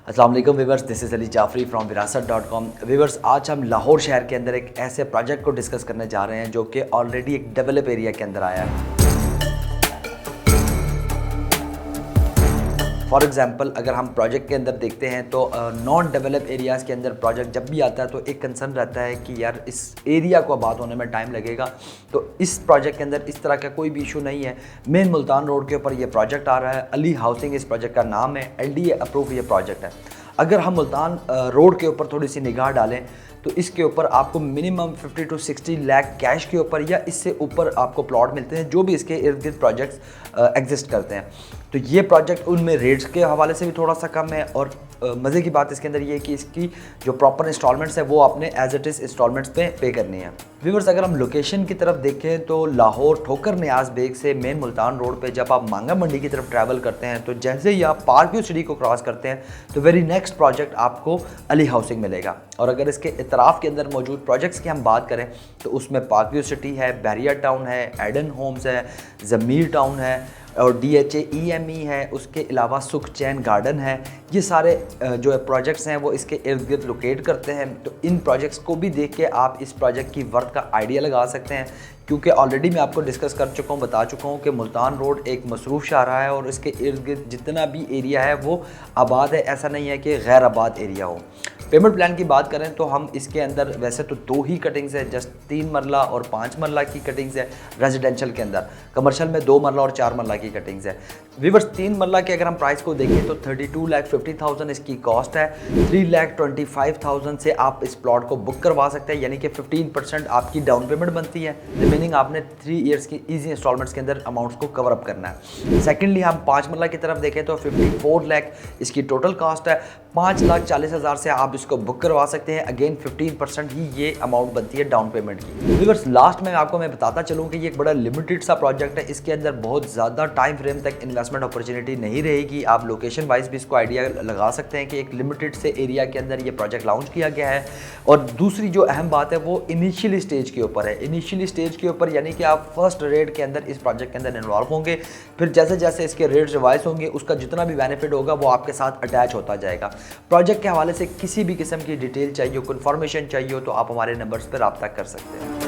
अस्सलाम वालेकुम viewers, this is Ali Jafri from विरासत.com। व्यूअर्स, आज हम लाहौर शहर के अंदर एक ऐसे प्रोजेक्ट को डिस्कस करने जा रहे हैं जो कि ऑलरेडी एक डेवलप एरिया के अंदर आया है। फॉर एग्जांपल अगर हम प्रोजेक्ट के अंदर देखते हैं तो नॉन डेवलप एरियाज़ के अंदर प्रोजेक्ट जब भी आता है तो एक कंसर्न रहता है कि यार इस एरिया को आबाद होने में टाइम लगेगा। तो इस प्रोजेक्ट के अंदर इस तरह का कोई भी इशू नहीं है। मेन मुल्तान रोड के ऊपर ये प्रोजेक्ट आ रहा है। अली हाउसिंग इस प्रोजेक्ट का नाम है। LDA अप्रूव ये प्रोजेक्ट है। अगर हम मुल्तान रोड के ऊपर थोड़ी सी निगाह डालें तो इसके ऊपर आपको मिनिमम 50 to 60 लाख कैश के ऊपर या इससे ऊपर आपको प्लॉट मिलते हैं जो भी इसके इर्द गिर्द प्रोजेक्ट्स एग्जिस्ट करते हैं। तो ये प्रोजेक्ट उनमें रेट्स के हवाले से भी थोड़ा सा कम है और मज़े की बात इसके अंदर ये है कि इसकी जो प्रॉपर इंस्टॉलमेंट्स है वो आपने एज इट इज़ इंस्टॉलमेंट्स पे करनी है। व्यूअर्स, अगर हम लोकेशन की तरफ देखें तो लाहौर ठोकर नियाज बेग से मेन मुल्तान रोड पे जब आप मांगा मंडी की तरफ ट्रैवल करते हैं तो जैसे ही आप पार्क व्यू सिटी को क्रॉस करते हैं तो वेरी नेक्स्ट प्रोजेक्ट आपको अली हाउसिंग मिलेगा। और अगर इसके इतराफ़ के अंदर मौजूद प्रोजेक्ट्स की हम बात करें तो उसमें पार्क व्यू सिटी है, बैरिया टाउन है, एडन होम्स है, ज़मीर टाउन है और DHA EME है। उसके अलावा सुख चैन गार्डन है। ये सारे जो प्रोजेक्ट्स हैं वो इसके इर्द गिर्द लोकेट करते हैं। तो इन प्रोजेक्ट्स को भी देख के आप इस प्रोजेक्ट की वर्थ का आइडिया लगा सकते हैं, क्योंकि ऑलरेडी मैं आपको डिस्कस कर चुका हूँ, बता चुका हूँ कि मुल्तान रोड एक मसरूफ़ शाहराह है और इसके इर्द गिर्द जितना भी एरिया है वो आबाद है। ऐसा नहीं है कि गैर आबाद एरिया हो। पेमेंट प्लान की बात करें तो हम इसके अंदर वैसे तो 2 ही कटिंग्स है, जस्ट 3 मरला और 5 मरला की कटिंग्स है रेजिडेंशियल के अंदर। कमर्शियल में 2 मरला और 4 मरला की कटिंग्स है। व्यूअर्स, 3 मरला के अगर हम प्राइस को देखें तो 32,50,000 इसकी कॉस्ट है। 3,25,000 से आप इस प्लॉट को बुक करवा सकते हैं, यानी कि 15% आपकी डाउन पेमेंट बनती है। रिमेनिंग आपने 3 ईयर्स की ईजी इंस्टॉलमेंट्स के अंदर अमाउंट्स को कवर अप करना है। सेकेंडली हम 5 मरला की तरफ देखें तो 54 लाख इसकी टोटल कॉस्ट है। 5,40,000 से आप इसको बुक करवा सकते हैं। अगेन 15% ही ये अमाउंट बनती है डाउन पेमेंट की। व्यूअर्स, लास्ट में आपको मैं बताता चलूँ कि ये एक बड़ा लिमिटेड सा प्रोजेक्ट है। इसके अंदर बहुत ज़्यादा टाइम फ्रेम तक इन्वेस्टमेंट अपॉर्चुनिटी नहीं रहेगी। आप लोकेशन वाइज भी इसको आइडिया लगा सकते हैं कि एक लिमिटेड से एरिया के अंदर ये प्रोजेक्ट लॉन्च किया गया है। और दूसरी जो अहम बात है वो इनिशियली स्टेज के ऊपर है। इनिशियली स्टेज के ऊपर यानी कि आप फर्स्ट रेट के अंदर इस प्रोजेक्ट के अंदर इन्वॉल्व होंगे, फिर जैसे जैसे इसके रेट रिवाइज होंगे उसका जितना भी बेनिफिट होगा वो आपके साथ अटैच होता जाएगा। प्रोजेक्ट के हवाले से किसी भी किस्म की डिटेल चाहिए हो, इन्फॉर्मेशन चाहिए हो तो आप हमारे नंबर्स पर रब्ता कर सकते हैं।